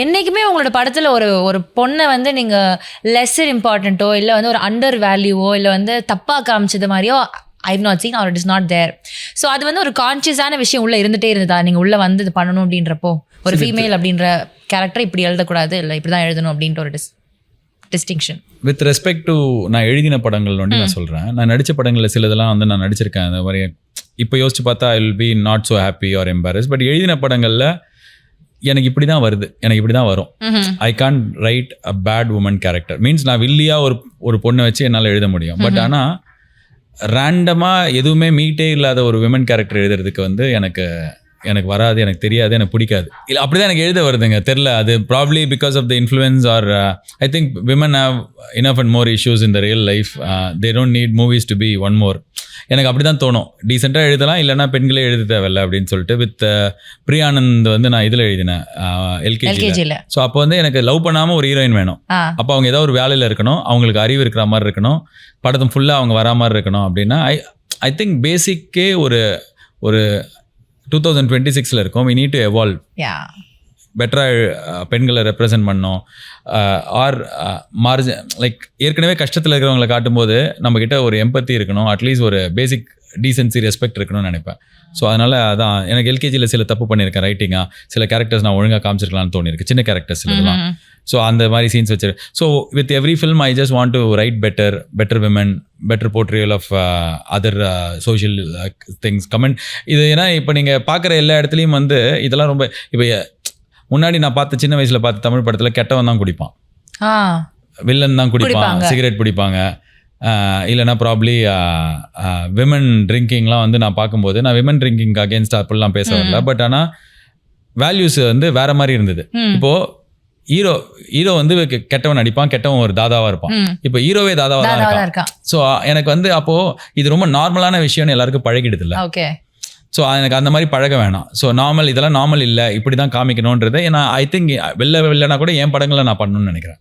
என்றைக்குமே உங்களோட படத்தில் ஒரு பொண்ணை வந்து நீங்கள் லெஸ்ஸர் இம்பார்ட்டண்ட்டோ இல்லை வந்து ஒரு அண்டர் வேல்யூவோ இல்லை வந்து தப்பாக காமிச்சது மாதிரியோ I've not seen, or it is not there. So அது வந்து ஒரு கான்ஷியஸான விஷயம் உள்ளே இருந்துகிட்டே இருந்ததா நீங்கள் உள்ளே வந்து இது பண்ணணும் அப்படின்றப்போ ஒரு ஃபீமேல் அப்படின்ற கேரக்டர் இப்படி எழுதக்கூடாது இல்லை இப்படி தான் எழுதணும் அப்படின்ற ஒரு டிஸ்டிங்ஷன்? வித் ரெஸ்பெக்ட் டு நான் எழுதின படங்கள் வந்து நான் சொல்கிறேன், நான் நடித்த படங்களில் சிலதெல்லாம் வந்து நான் நடிச்சிருக்கேன். அந்த மாதிரி இப்போ யோசிச்சு பார்த்தா I will be not so happy or embarrass. But எழுதின படங்களில் எனக்கு இப்படி தான் வருது, எனக்கு இப்படி தான் வரும். I can write a bad woman character. Means நான் வில்லியாக ஒரு பொண்ணை வச்சு என்னால் எழுத முடியும். பட் ஆனால் ரேண்டமாக எதுவுமே மீட்டே இல்லாத ஒரு விமன் கேரக்டர் எழுதுறதுக்கு வந்து எனக்கு வராது, எனக்கு தெரியாது, எனக்கு பிடிக்காது. இல்லை அப்படி தான் எனக்கு எழுத வருதுங்க, தெரில. அது probably because of the influence or I think women have enough and more issues in the real life. They don't need movies to be one more. எனக்கு அப்படி தான் தோணும். டீசெண்டாக எழுதலாம், இல்லைனா பெண்களே எழுத தேவையில்லை அப்படின்னு சொல்லிட்டு. வித் பிரியானந்த் வந்து நான் இதில் எழுதினேன், எல்கேஜியில். ஸோ அப்போ வந்து எனக்கு லவ் பண்ணாமல் ஒரு ஹீரோயின் வேணும். அப்போ அவங்க ஏதோ ஒரு வேலையில் இருக்கணும், அவங்களுக்கு அறிவு இருக்கிற மாதிரி இருக்கணும், படத்தும் ஃபுல்லாக அவங்க வரா மாதிரி இருக்கணும். அப்படின்னா ஐ திங்க் பேசிக்கே ஒரு 2026 இருக்கும். we need to evolve. பெட்டராக பெண்களை ரெப்ரசன்ட் பண்ணோம். ஆர் மார்ஜின் லைக் ஏற்கனவே கஷ்டத்தில் இருக்கிறவங்களை காட்டும்போது நம்மக்கிட்ட ஒரு எம்பத்தி இருக்கணும், அட்லீஸ்ட் ஒரு பேசிக் டீசென்சி ரெஸ்பெக்ட் இருக்கணும்னு நினைப்பேன். ஸோ அதனால் அதான் எனக்கு எல்கேஜியில் சில தப்பு பண்ணியிருக்கேன் ரைட்டிங்காக. சில கேரக்டர்ஸ் நான் ஒழுங்காக காமிச்சிருக்கலாம்னு தோணிருக்கு, சின்ன கேரக்டர்ஸ் இதெல்லாம். ஸோ அந்த மாதிரி சீன்ஸ் வச்சிரு. So with every film I just want to write better women, better portrayal of other social things, comment. இது ஏன்னா இப்போ நீங்கள் பார்க்குற எல்லா இடத்துலையும் வந்து இதெல்லாம் ரொம்ப இப்போ முன்னாடி நான் பார்த்த சின்ன வயசில் பார்த்த தமிழ் படத்தில் கெட்டவன் தான் குடிப்பான், வில்லன் தான் குடிப்பான், சிகரெட் பிடிப்பாங்க. இல்லைனா ப்ராப்ளி விமன் ட்ரிங்கிங்லாம் வந்து நான் பார்க்கும்போது நான் விமன் ட்ரிங்கிங் அகேன்ஸ்ட் அப்படிலாம் பேச வரல. பட் ஆனால் வேல்யூஸ் வந்து வேற மாதிரி இருந்தது. இப்போது ஹீரோ வந்து கெட்டவன் அடிப்பான், கெட்டவன் ஒரு தாதாவாக இருப்பான். இப்போ ஹீரோவே தாதாவாக தான் இருக்கான். ஸோ எனக்கு வந்து அப்போது இது ரொம்ப நார்மலான விஷயம்னு எல்லாருக்கும் பழகிடுது இல்லை. ஓகே. ஸோ எனக்கு அந்த மாதிரி பழக வேணாம். ஸோ நார்மல், இதெல்லாம் நார்மல் இல்லை, இப்படி தான் காமிக்கணுன்றது. ஏன்னா ஐ திங்க் வெளிலனா கூட என் படங்களை நான் பண்ணணும்னு நினைக்கிறேன்.